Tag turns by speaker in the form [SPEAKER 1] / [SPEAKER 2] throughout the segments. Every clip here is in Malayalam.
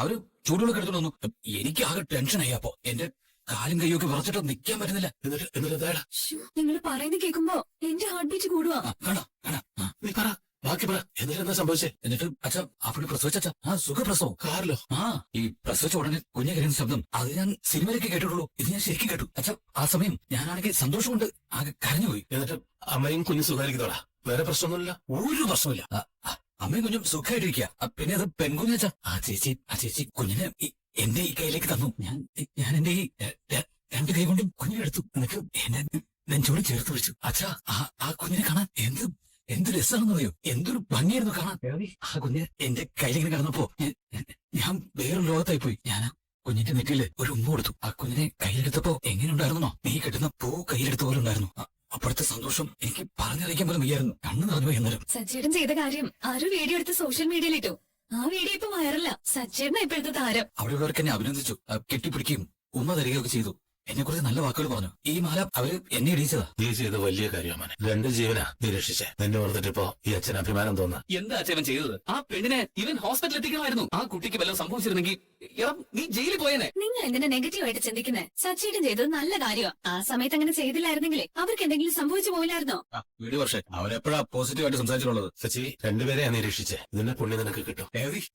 [SPEAKER 1] അവര് ചൂടുവെള്ളം എടുത്തോണ്ട് വന്നു. എനിക്ക് ആകെ ടെൻഷനായി. അപ്പൊ എന്റെ കാലും കൈയൊക്കെ വിറച്ചിട്ട് നിൽക്കാൻ പറ്റുന്നില്ല. എന്നിട്ട്
[SPEAKER 2] നിങ്ങൾ പറയുന്നത് കേൾക്കുമ്പോ എന്റെ ഹാർട്ട് ബീറ്റ് കൂടുവാ.
[SPEAKER 1] നീ പറ, ബാക്കി പറ. എന്താ സംഭവിച്ചേ? എന്നിട്ട് അച്ഛ അവിടെ പ്രസവിച്ച സുഖപ്രസവം കാറിലോ? ഈ പ്രസവിച്ച ഉടനെ കുഞ്ഞെ കരയുന്ന ശബ്ദം അത് ഞാൻ സിനിമയിലേക്ക് കേട്ടിട്ടുള്ളൂ. ഇത് ഞാൻ ശരിക്കും കേട്ടു. അച്ഛ ആ സമയം ഞാനാണെങ്കിൽ സന്തോഷം കൊണ്ട് ആകെ കരഞ്ഞുപോയി. എന്നിട്ട് അമ്മയും കുഞ്ഞും സുഖമായിരിക്കുന്നോടാ? വേറെ പ്രശ്നമൊന്നുമില്ല? ഒരു പ്രശ്നമില്ല. അമ്മയും കുഞ്ഞും സുഖമായിട്ടിരിക്കുക. പിന്നെ അത് പെൺകുഞ്ഞച്ച ആ ചേച്ചി കുഞ്ഞിനെ എന്റെ ഈ കയ്യിലേക്ക് തന്നു. ഞാൻ എന്റെ ഈ രണ്ട് കൈ കൊണ്ടും കുഞ്ഞിനെടുത്തു. എന്നിട്ട് എന്നെ നെഞ്ചോട് ചേർത്ത് പിടിച്ചു. അച്ഛാ ആ കുഞ്ഞിനെ കാണാൻ എന്ത് രസമാണെന്ന് പറയൂ. എന്തൊരു ഭംഗിയായിരുന്നു കാണാൻ. ആ കുഞ്ഞ് എന്റെ കയ്യിലിങ്ങനെ കിടന്നപ്പോ ഞാൻ വേറൊരു ലോകത്തായി പോയി. ഞാൻ കുഞ്ഞിന്റെ നെറ്റിയില് ഒരു ഉമ്മ കൊടുത്തു. ആ കുഞ്ഞിനെ കയ്യിലെടുത്തപ്പോ എങ്ങനെ ഉണ്ടായിരുന്നോ? നീ കെട്ടുന്ന പൂ കയ്യിലെടുത്ത പോലെ ഉണ്ടായിരുന്നു. അപ്പോഴത്തെ സന്തോഷം എനിക്ക് പറഞ്ഞറിയിക്കാൻ പോലും വയ്യായിരുന്നു. കണ്ണു നിറഞ്ഞു എന്നാലും.
[SPEAKER 2] സച്ചേട്ടൻ ചെയ്ത കാര്യം ആരോ വീഡിയോ എടുത്ത് സോഷ്യൽ മീഡിയയിൽ ഇട്ടു. ആ വീഡിയോ ഇപ്പൊ വൈറല. സച്ചേട്ടനാ ഇപ്പോഴത്തെ താരം.
[SPEAKER 1] അവിടെയുള്ളവർക്ക് എന്നെ അഭിനന്ദിച്ചു, കെട്ടിപ്പിടിക്കുകയും ഉമ്മ തരികയൊക്കെ ചെയ്തു. എന്നെ കുറിച്ച് നല്ല വാക്കുകൾ പറഞ്ഞു. ഈ മാല അവര് എന്നെ ഇടിച്ചതാ. നീ ചെയ്ത വലിയ കാര്യമാണ്. 2 ജീവനാ നീ രക്ഷിച്ചേ. നിന്നെ ഓർത്തിട്ടിപ്പോ ഈ അച്ഛൻ അഭിമാനം തോന്നാ.
[SPEAKER 3] എന്താ അച്ഛൻ ചെയ്തത്? ആ പെണ്ണിനെ ഇവൻ ഹോസ്പിറ്റലിൽ എത്തിക്കണമായിരുന്നു. ആ കുട്ടിക്ക് വല്ലതും സംഭവിച്ചിരുന്നെങ്കിൽ നീ ജയിലിൽ പോയേനെ.
[SPEAKER 2] നിങ്ങൾ എന്തിനാ നെഗറ്റീവായിട്ട് ചിന്തിക്കുന്നത്? സച്ചേട്ടൻ ചെയ്തത് നല്ല കാര്യമാണ്. ആ സമയത്ത് അങ്ങനെ ചെയ്തില്ലായിരുന്നെങ്കിലേ അവർക്ക് എന്തെങ്കിലും സംഭവിച്ചു പോയില്ലായിരുന്നോ?
[SPEAKER 1] വീട് വർഷം അവരെപ്പോഴാ പോസിറ്റീവായിട്ട് സംസാരിച്ചിട്ടുള്ളത്. സച്ചി 2 പേരെയാ നീ രക്ഷിച്ചേ. ഇതിന്റെ പുണ്യം നിനക്ക് കിട്ടും.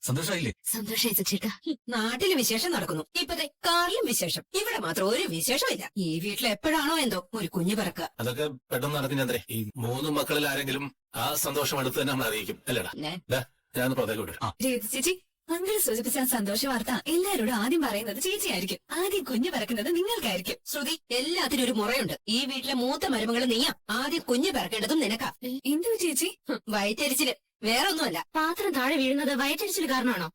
[SPEAKER 1] സന്തോഷമായില്ലേ?
[SPEAKER 2] സന്തോഷായി സച്ചേട്ടാ.
[SPEAKER 4] നാട്ടില് വിശേഷം നടക്കുന്നു. ഇപ്പത്തെ കാറിലും വിശേഷം. ഇവിടെ മാത്രം ഒരു വിശേഷമില്ല. ഈ വീട്ടിൽ എപ്പോഴാണോ എന്തോ ഒരു കുഞ്ഞു പിറക്കുക.
[SPEAKER 1] അതൊക്കെ പെട്ടെന്ന് നടക്കുന്നേ. ഈ 3 മക്കളിൽ ആരെങ്കിലും ആ സന്തോഷം അടുത്ത് തന്നെ നമ്മൾ അറിയിക്കും അല്ലേടാ? ഞാൻ പുറത്തേക്ക് വിടും.
[SPEAKER 2] ചേച്ചി അങ്കിൾ സൂചിപ്പിച്ച ആ സന്തോഷ വാർത്ത എല്ലാവരോടും ആദ്യം പറയുന്നത് ചേച്ചിയായിരിക്കും. ആദ്യം കുഞ്ഞു പിറക്കുന്നത് നിങ്ങൾക്കായിരിക്കും.
[SPEAKER 4] ശ്രുതി, എല്ലാത്തിനും ഒരു മുറയുണ്ട്. ഈ വീട്ടിലെ മൂത്ത മരുമകള് നീയാ. ആദ്യം കുഞ്ഞു പിറക്കേണ്ടതും നിനക്കാ.
[SPEAKER 2] എന്തു ചേച്ചി?
[SPEAKER 4] വയറ്റരിച്ചില് വേറെ ഒന്നുമല്ല.
[SPEAKER 2] പാത്രം താഴെ വീഴുന്നത് വയറ്റരിച്ചില് കാരണമാണോ?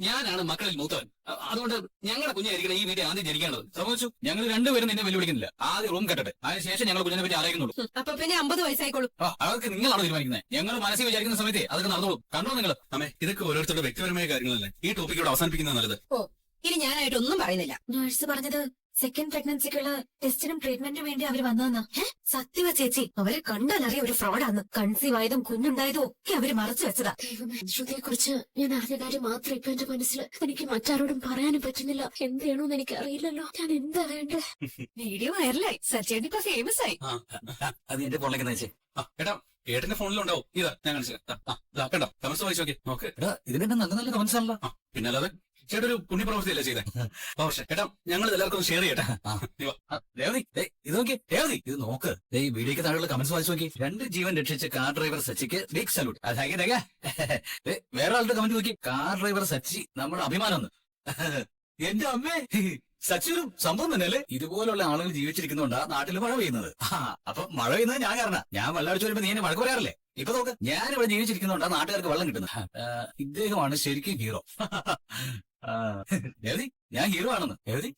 [SPEAKER 3] ഞാനാണ് മക്കളിൽ മൂത്തവൻ. അതുകൊണ്ട് ഞങ്ങളുടെ കുഞ്ഞായിരിക്കണം ഈ വീട്ടിൽ ആദ്യം ജനിക്കേണ്ടത്. സംഭവിച്ചു. ഞങ്ങൾ രണ്ടുപേരും നിന്നെ വെല്ലുവിളിക്കുന്നില്ല. ആദ്യം റൂം കെട്ടട്ടെ, അതിനുശേഷം ഞങ്ങൾ കുഞ്ഞിനെ പറ്റി അറിയിക്കുന്നുള്ളൂ.
[SPEAKER 4] അപ്പൊ പിന്നെ 50 വയസ്സായിക്കോളൂ.
[SPEAKER 3] അതൊക്കെ നിങ്ങളാണ് തീരുമാനിക്കുന്നത്. ഞങ്ങൾ മനസ്സിൽ വിചാരിക്കുന്ന സമയത്ത് അതൊക്കെ നടന്നോളൂ. കണ്ടോ നിങ്ങൾ?
[SPEAKER 5] അമ്മേ, ഇതൊക്കെ ഓരോരുത്തരുടെ വ്യക്തിപരമായ കാര്യങ്ങളല്ലേ. ഈ ടോപ്പിക്കോട് അവസാനിപ്പിക്കുന്നത് നല്ലത്.
[SPEAKER 4] ഇനി ഞാനായിട്ടൊന്നും പറയുന്നില്ല.
[SPEAKER 2] നഴ്സ് പറഞ്ഞത് സെക്കൻഡ് പ്രഗ്നൻസിക്കുള്ള ടെസ്റ്റിനും ട്രീറ്റ്മെന്റിനും വേണ്ടി അവര് വന്നതെന്നാ. സത്യവ ചേച്ചി, അവരെ കണ്ടാലറിയ ഒരു ഫ്രോഡാന്ന്. കൺസീവ് ആയതും കുഞ്ഞുണ്ടായതും ഒക്കെ അവര് മറച്ചു വെച്ചതാ.
[SPEAKER 6] ശ്രുതിയെ കുറിച്ച് ഞാൻ അറിഞ്ഞ കാര്യം മാത്രം ഇപ്പൊ എന്റെ മനസ്സിൽ. എനിക്ക് മറ്റാരോടും പറയാനും പറ്റുന്നില്ല. എന്ത് ചെയ്യണമെന്ന് എനിക്ക് അറിയില്ലല്ലോ. ഞാൻ എന്താ വേണ്ടേ?
[SPEAKER 2] വീഡിയോ വൈറലായി. സച്ചേട്ടൻ ഇപ്പൊ ഫേമസ് ആയി.
[SPEAKER 1] അത് എന്റെ ഫോണിലേക്ക് നയിച്ചേ.
[SPEAKER 5] ഏട്ടാ, ഏട്ടന്റെ ഫോണിലുണ്ടാവും. ഇതാ ഞാൻ കാണിച്ചു. കേട്ടോ, കമൻസ് വായിച്ചു നോക്കി. നോക്ക്.
[SPEAKER 1] ഇതിന്റെ നല്ല നല്ല കമന്റ്സ് ആണല്ലോ.
[SPEAKER 5] പിന്നെ അല്ലാതെ ചേട്ടാ ഒരു പുണ്യപ്രവൃത്തിയല്ലേ ചെയ്തേ. പക്ഷേ ഏട്ടാ, ഞങ്ങൾ എല്ലാവർക്കും ഷെയർ ചെയ്യട്ടെ.
[SPEAKER 1] രേവതി ഇത് നോക്കി. രേവതി ഇത് നോക്ക്. ഈ വീഡിയോക്ക് താഴെയുള്ള കമന്റ്സ് വായിച്ചു നോക്കി. 2 ജീവൻ രക്ഷിച്ച കാർ ഡ്രൈവർ സച്ചിക്ക് ബിഗ് സല്യൂട്ട്. വേറെ ആളുടെ കമന്റ് നോക്കി. കാർ ഡ്രൈവർ സച്ചി നമ്മുടെ അഭിമാനം ഒന്ന്. എന്റെ അമ്മേ, സച്ചി ഒരു സംഭവം തന്നെ അല്ലേ? ഇതുപോലുള്ള ആളുകൾ ജീവിച്ചിരിക്കുന്നുണ്ടാ നാട്ടിൽ മഴ പെയ്യുന്നത്. അപ്പൊ മഴ പെയ്യുന്നത് ഞാൻ കാരണം. ഞാൻ വെള്ളമടിച്ചു വരുമ്പോ നീ എന്നെ വഴക്ക് പറയാറില്ലേ? ഇപ്പൊ നോക്ക്, ഞാൻ ഇവിടെ ജീവിച്ചിരിക്കുന്നുണ്ടാ നാട്ടുകാർക്ക് വെള്ളം കിട്ടുന്നത്. ഇദ്ദേഹമാണ് ശരിക്കും ഹീറോ. രേവതി, ഞാൻ ഹീറോ ആണെന്ന്. രേവതി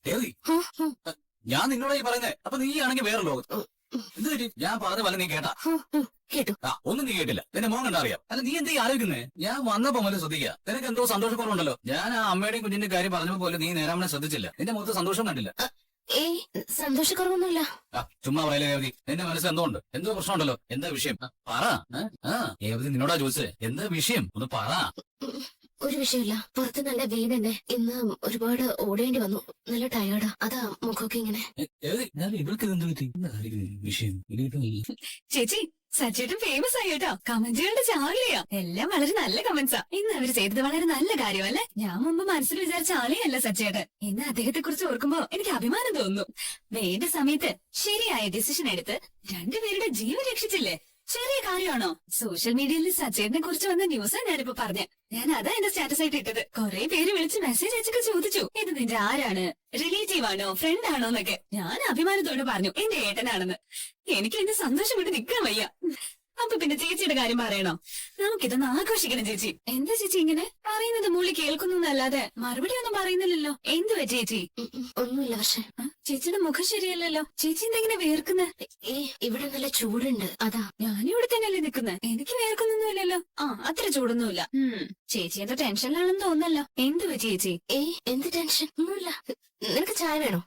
[SPEAKER 1] ഞാൻ നിന്നോടായി പറയുന്നേ. അപ്പൊ നീ ആണെങ്കിൽ വേറെ ലോകത്ത്. എന്ത് പറ്റി? ഞാൻ പറഞ്ഞ പോലെ നീ കേട്ടാ?
[SPEAKER 6] കേട്ടു.
[SPEAKER 1] ഒന്നും നീ കേട്ടില്ല. നിന്റെ മോൻ കണ്ടറിയാം. അല്ല നീ എന്തീ ആലോചിക്കുന്നേ? ഞാൻ വന്നപ്പോ മുതൽ ശ്രദ്ധിക്കുക. നിനക്ക് എന്തോ സന്തോഷക്കുറവുണ്ടല്ലോ. ഞാൻ ആ അമ്മയുടെയും കുഞ്ഞിന്റെ കാര്യം പറഞ്ഞപ്പോ പോലെ നീ നേരാമനെ ശ്രദ്ധിച്ചില്ല. നിന്റെ മുഖത്ത് സന്തോഷം കണ്ടില്ല.
[SPEAKER 6] സന്തോഷക്കുറവൊന്നുമില്ല.
[SPEAKER 1] ചുമ്മാ പറയല്ലേ രേവതി. നിന്റെ മനസ്സിൽ എന്തോ ഉണ്ട്. എന്തോ പ്രശ്നമുണ്ടല്ലോ. എന്താ വിഷയം? പറ. രേവതി നിന്നോടാ ചോദിച്ചേ. എന്താ വിഷയം? ഒന്ന് പറ.
[SPEAKER 6] ഒരു വിഷയമില്ല. പുറത്ത് നല്ല വെയിൽ തന്നെ. ഇന്ന് ഒരുപാട് ഓടേണ്ടി വന്നു. നല്ല ടയേർഡാ. അതാ മുഖമൊക്കെ ഇങ്ങനെ.
[SPEAKER 1] ഇവൾക്ക് എന്ത് പറ്റി? വിഷയം
[SPEAKER 2] ചേച്ചി സച്ചേട്ടൻ ഫേമസ് ആയി കേട്ടോ. കമന്റുകളുടെ ചാളിയാ. എല്ലാം വളരെ നല്ല കമന്റ്സാ. ഇന്ന് അവര് ചെയ്തത് വളരെ നല്ല കാര്യമല്ലേ? ഞാൻ മുമ്പ് മനസ്സിൽ വിചാരിച്ച ആളെയല്ല സച്ചേട്ടൻ. ഇന്ന് അദ്ദേഹത്തെ കുറിച്ച് ഓർക്കുമ്പോ എനിക്ക് അഭിമാനം തോന്നുന്നു. വേണ്ട സമയത്ത് ശരിയായ ഡിസിഷൻ എടുത്ത് 2 പേരുടെ ജീവൻ രക്ഷിച്ചില്ലേ? ചെറിയ കാര്യമാണോ? സോഷ്യൽ മീഡിയയിൽ സച്ചേട്ടനെ കുറിച്ച് വന്ന ന്യൂസാ ഞാനിപ്പോ പറഞ്ഞ. ഞാൻ അതാ എന്റെ സ്റ്റാറ്റസ് ആയിട്ട് ഇട്ടത്. കുറെ പേര് വിളിച്ച് മെസ്സേജ് അയച്ചൊക്കെ ചോദിച്ചു, ഇത് നിന്റെ ആരാണ്? റിലേറ്റീവ് ആണോ? ഫ്രണ്ട് ആണോ എന്നൊക്കെ. ഞാൻ അഭിമാനത്തോടെ പറഞ്ഞു എന്റെ ഏട്ടനാണെന്ന്. എനിക്ക് എന്റെ സന്തോഷം കൊണ്ട് നിൽക്കാൻ വയ്യ. അപ്പൊ പിന്നെ ചേച്ചിയുടെ കാര്യം പറയണോ? നമുക്കിതൊന്ന് ആഘോഷിക്കണം ചേച്ചി. എന്താ ചേച്ചി ഇങ്ങനെ പറയുന്നത്? മുള്ളി കേൾക്കുന്നു എന്നല്ലാതെ മറുപടി ഒന്നും പറയുന്നില്ലല്ലോ. എന്തുവാ ചേച്ചി?
[SPEAKER 6] ഒന്നുമില്ല. പക്ഷെ
[SPEAKER 2] ചേച്ചിയുടെ മുഖം ശരിയല്ലല്ലോ. ചേച്ചി എന്തെങ്ങനെ വേർക്കുന്നത്?
[SPEAKER 6] ഇവിടെ നല്ല ചൂടുണ്ട്. അതാ.
[SPEAKER 2] ഞാനിവിടെ തന്നെയല്ലേ നിൽക്കുന്നത്. എനിക്ക് വേർക്കുന്നൊന്നുമില്ലല്ലോ. അത്ര ചൂടൊന്നുമില്ല. ചേച്ചി എന്തോ ടെൻഷനിലാണെന്ന് തോന്നല്ലോ. എന്തുവാ ചേച്ചി?
[SPEAKER 6] എന്ത് ടെൻഷൻ? ഒന്നുമില്ല. നിനക്ക് ചായ വേണോ?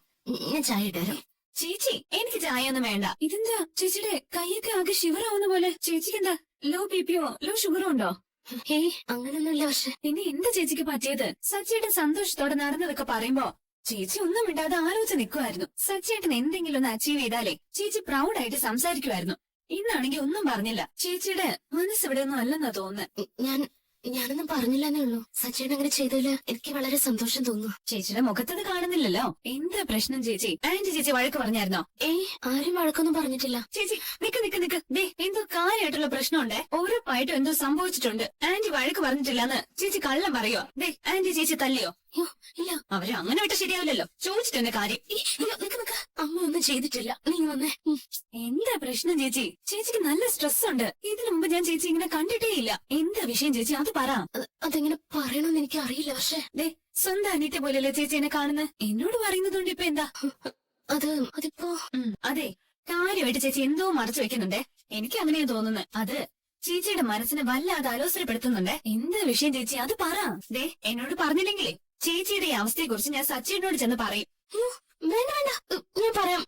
[SPEAKER 6] ഞാൻ ചായ ഇട്ടാരോ?
[SPEAKER 2] ചേച്ചി എനിക്ക് ചായ ഒന്നും വേണ്ട. ഇതെന്താ ചേച്ചിയുടെ കൈയൊക്കെ ആകെ ഷിവറാവുന്ന പോലെ? ചേച്ചിക്ക് എന്താ ലോ ബിപിയോ ലോ ഷുഗറോ ഉണ്ടോ?
[SPEAKER 6] ഹേയ് അങ്ങനൊന്നുമില്ല പക്ഷെ.
[SPEAKER 2] പിന്നെ എന്താ ചേച്ചിക്ക് പറ്റിയത്? സച്ചിയേട്ടൻ സന്തോഷത്തോടെ നടന്നതൊക്കെ പറയുമ്പോ ചേച്ചി ഒന്നും മിണ്ടാതെ ആലോചിച്ച് നിൽക്കുമായിരുന്നു. സച്ചിയേട്ടൻ എന്തെങ്കിലും ഒന്ന് അച്ചീവ് ചെയ്താലേ ചേച്ചി പ്രൗഡായിട്ട് സംസാരിക്കുമായിരുന്നു. ഇന്നാണെങ്കിൽ ഒന്നും പറഞ്ഞില്ല. ചേച്ചിയുടെ മനസ്സിവിടെ ഒന്നും അല്ലെന്നാ തോന്നുന്നത്.
[SPEAKER 6] ഞാനൊന്നും പറഞ്ഞില്ലെന്നേ ഉള്ളൂ. സച്ചിൻ അങ്ങനെ ചെയ്തതില് എനിക്ക് വളരെ സന്തോഷം തോന്നുന്നു.
[SPEAKER 2] ചേച്ചിയുടെ മുഖത്തത് കാണുന്നില്ലല്ലോ. എന്താ പ്രശ്നം ചേച്ചി? ആന്റി ചേച്ചി വഴക്ക് പറഞ്ഞായിരുന്നോ?
[SPEAKER 6] ആരും വഴക്കൊന്നും പറഞ്ഞിട്ടില്ല.
[SPEAKER 2] ചേച്ചി നിക്ക് ദേ എന്തോ കാര്യമായിട്ടുള്ള പ്രശ്നമുണ്ടേ. ഉറപ്പായിട്ടും എന്തോ സംഭവിച്ചിട്ടുണ്ട്. ആന്റി വഴക്ക് പറഞ്ഞിട്ടില്ലെന്ന് ചേച്ചി കള്ളം പറയോ? ദേ ആന്റി ചേച്ചി തല്ലിയോ?
[SPEAKER 6] അയ്യോ ഇല്ല.
[SPEAKER 2] അവരെ അങ്ങനെ വിട്ട് ശരിയാവില്ലല്ലോ. ചോദിച്ചിട്ടെന്നെ കാര്യം.
[SPEAKER 6] നിക്ക് അമ്മ ഒന്നും ചെയ്തിട്ടില്ല. നീ വന്നേ.
[SPEAKER 2] എന്താ പ്രശ്നം ചേച്ചി? ചേച്ചിക്ക് നല്ല സ്ട്രെസ് ഉണ്ട്. ഇതിനു മുമ്പ് ഞാൻ ചേച്ചി ഇങ്ങനെ കണ്ടിട്ടേ ഇല്ല. എന്താ വിഷയം ചേച്ചി? അത് പറ.
[SPEAKER 6] അതെങ്ങനെ പറയണമെന്ന് എനിക്ക് അറിയില്ല. പക്ഷെ
[SPEAKER 2] ദേ സ്വന്തം അനിയത്തെ പോലെയല്ലേ ചേച്ചി എന്നെ കാണുന്നത്. എന്നോട് പറയുന്നതുകൊണ്ട് ഇപ്പൊ എന്താ?
[SPEAKER 6] അതിപ്പോ
[SPEAKER 2] അതെ കാര്യമായിട്ട് ചേച്ചി എന്തോ മറച്ചു വെക്കുന്നുണ്ടേ. എനിക്ക് അങ്ങനെയാ തോന്നുന്നത്. അത് ചേച്ചിയുടെ മനസ്സിനെ വല്ലാതെ അലോസരപ്പെടുത്തുന്നുണ്ടേ. എന്താ വിഷയം ചേച്ചി? അത് പറ. ദേ എന്നോട് പറഞ്ഞില്ലെങ്കിലേ ചേച്ചിയുടെ ഈ അവസ്ഥയെ കുറിച്ച് ഞാൻ സച്ചിനോട് ചെന്ന് പറയും.
[SPEAKER 6] വേണ്ട ഞാൻ പറയാം.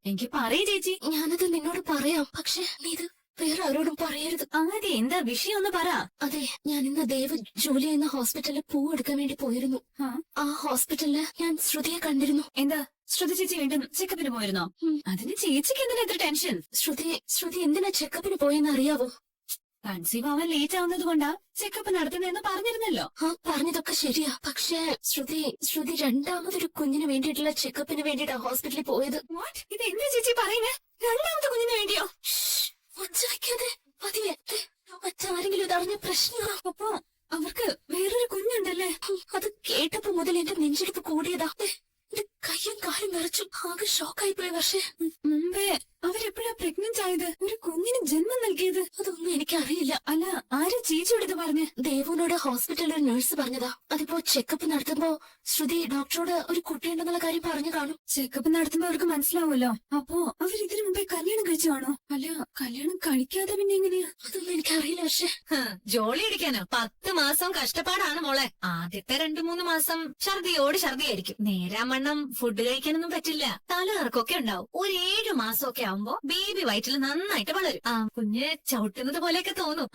[SPEAKER 2] എനിക്ക് പറയേ ചേച്ചി.
[SPEAKER 6] ഞാനത് നിന്നോട് പറയാം. പക്ഷെ നീ ഇത് വേറെ ആരോടും പറയരുത്.
[SPEAKER 2] ആദ്യം എന്താ വിഷയം ഒന്ന് പറ.
[SPEAKER 6] അതെ ഞാൻ ഇന്ന് ദേവ് ജോലി ചെയ്യുന്ന ഹോസ്പിറ്റലിൽ പൂ എടുക്കാൻ വേണ്ടി പോയിരുന്നു. ആ ഹോസ്പിറ്റലില് ഞാൻ ശ്രുതിയെ കണ്ടിരുന്നു.
[SPEAKER 2] എന്താ ശ്രുതി ചേച്ചി വീണ്ടും ചെക്കപ്പിന് പോയിരുന്നോ? അതിന് ചേച്ചിക്ക് എന്തിനാ എത്ര ടെൻഷൻ?
[SPEAKER 6] ശ്രുതി എന്തിനാ ചെക്കപ്പിന് പോയെന്ന് അറിയാവോ?
[SPEAKER 2] കൺസീവ് ആവാൻ ലേറ്റ് ആവുന്നത് കൊണ്ടാ ചെക്കപ്പ് നടത്തുന്നതെന്ന് പറഞ്ഞിരുന്നല്ലോ.
[SPEAKER 6] പറഞ്ഞതൊക്കെ ശരിയാ. പക്ഷേ ശ്രുതി രണ്ടാമതൊരു കുഞ്ഞിന് വേണ്ടിയിട്ടുള്ള ചെക്കപ്പിന് വേണ്ടിയിട്ടാ ഹോസ്പിറ്റലിൽ പോയത്.
[SPEAKER 2] വാട്ട്? ഇത് എന്താ ചേച്ചി പറയുന്നേ? രണ്ടാമത്തെ കുഞ്ഞിന് വേണ്ടിയോ?
[SPEAKER 6] ഒച്ച വയ്ക്കാതെ പതിയെ. മറ്റാരെങ്കിലും ഇതറിഞ്ഞ പ്രശ്നമാ.
[SPEAKER 2] അപ്പൊ അവർക്ക് വേറൊരു കുഞ്ഞുണ്ടല്ലേ?
[SPEAKER 6] അത് കേട്ടപ്പോ മുതൽ എന്റെ നെഞ്ചെടുപ്പ് കൂടിയതാ. എന്റെ കയ്യും കാലും നിറച്ചു. ആകെ ഷോക്കായി പോയി. പക്ഷേ
[SPEAKER 2] മുമ്പേ അവരെപ്പോഴാ പ്രഗ്നന്റ് ആയത്? ഒരു കുഞ്ഞിന് ജന്മം നൽകിയത്?
[SPEAKER 6] അതൊന്നും എനിക്കറിയില്ല.
[SPEAKER 2] അല്ല ആരും ചേച്ചിയോട് ഇത് പറഞ്ഞ്?
[SPEAKER 6] ദേവുനോട് ഹോസ്പിറ്റലിൽ ഒരു നഴ്സ് പറഞ്ഞതാ. അതിപ്പോ ചെക്കപ്പ് നടത്തുമ്പോ ശ്രുതി ഡോക്ടറോട് ഒരു കുട്ടിയുണ്ടെന്നുള്ള കാര്യം പറഞ്ഞു കാണും.
[SPEAKER 2] ചെക്കപ്പ് നടത്തുമ്പോ അവർക്ക് മനസ്സിലാവുമല്ലോ. അപ്പോ അവരിതിനു മുമ്പേ കല്യാണം കഴിച്ചു കാണോ? അല്ല കല്യാണം കഴിക്കാതെ പിന്നെ എങ്ങനെയാ?
[SPEAKER 6] അതൊന്നും എനിക്കറിയില്ല. പക്ഷെ
[SPEAKER 4] ജോലി അടിക്കാനോ 10 മാസം കഷ്ടപ്പാടാണ് മോളെ. ആദ്യത്തെ 2-3 മാസം ഛർദിയായിരിക്കും. നേരാമണ്ണം ഫുഡ് കഴിക്കാനൊന്നും പറ്റില്ല. തലകറക്കൊക്കെ ഉണ്ടാവും. ഒരു 7 മാസമൊക്കെ ആവുമ്പോ ബേബി വയറ്റിൽ നന്നായിട്ട് വളരും. കുഞ്ഞ് ചവിട്ടുന്നത് പോലെയൊക്കെ തോന്നും.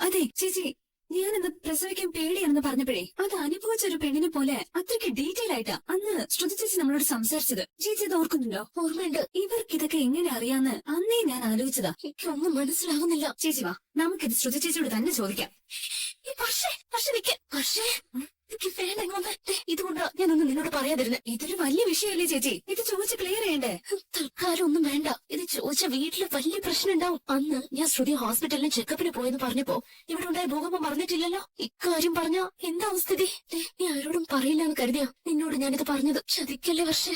[SPEAKER 2] അതെ ചേച്ചി ഞാനന്ന് പ്രസവിക്കാൻ പേടിയാണെന്ന് പറഞ്ഞപ്പോഴേ അത് അനുഭവിച്ച ഒരു പെണ്ണിനെ പോലെ അത്രയ്ക്ക് ഡീറ്റെയിൽ ആയിട്ടാ അന്ന് ശ്രുതി ചേച്ചി നമ്മളോട് സംസാരിച്ചത്. ചേച്ചി ഇത് ഓർക്കുന്നുണ്ടോ?
[SPEAKER 6] ഓർമ്മയുണ്ട്.
[SPEAKER 2] ഇവർക്ക് ഇതൊക്കെ എങ്ങനെ അറിയാന്ന് അന്നേ ഞാൻ ആലോചിച്ചതാ.
[SPEAKER 6] എനിക്കൊന്നും മനസ്സിലാവുന്നില്ല.
[SPEAKER 2] ചേച്ചി വാ നമുക്കിത് ശ്രുതി ചേച്ചിയോട് തന്നെ ചോദിക്കാം.
[SPEAKER 6] പക്ഷേ എനിക്ക് വേണ്ട. ഇതുകൊണ്ടാ ഞാനൊന്നും നിന്നോട് പറയാതിരുന്നെ.
[SPEAKER 2] ഇതൊരു വലിയ വിഷയമല്ലേ ചേച്ചി? ഇത് ചോദിച്ച് ക്ലിയർ ചെയ്യണ്ടേ?
[SPEAKER 6] തൽക്കാലം ഒന്നും വേണ്ട. ഇത് ചോദിച്ച വീട്ടില് വലിയ പ്രശ്നം ഉണ്ടാവും. അന്ന് ഞാൻ ശ്രുതി ഹോസ്പിറ്റലിന് ചെക്കപ്പിന് പോയെന്ന് പറഞ്ഞപ്പോ ഇവിടെ ഉണ്ടായ ഭൂകമ്പം മറന്നിട്ടില്ലല്ലോ. ഇക്കാര്യം പറഞ്ഞ എന്താ സ്ഥിതി? നീ ആരോടും പറയില്ല എന്ന് കരുതിയാ നിന്നോട് ഞാനിത് പറഞ്ഞത്. ചതിക്കല്ലേ. പക്ഷേ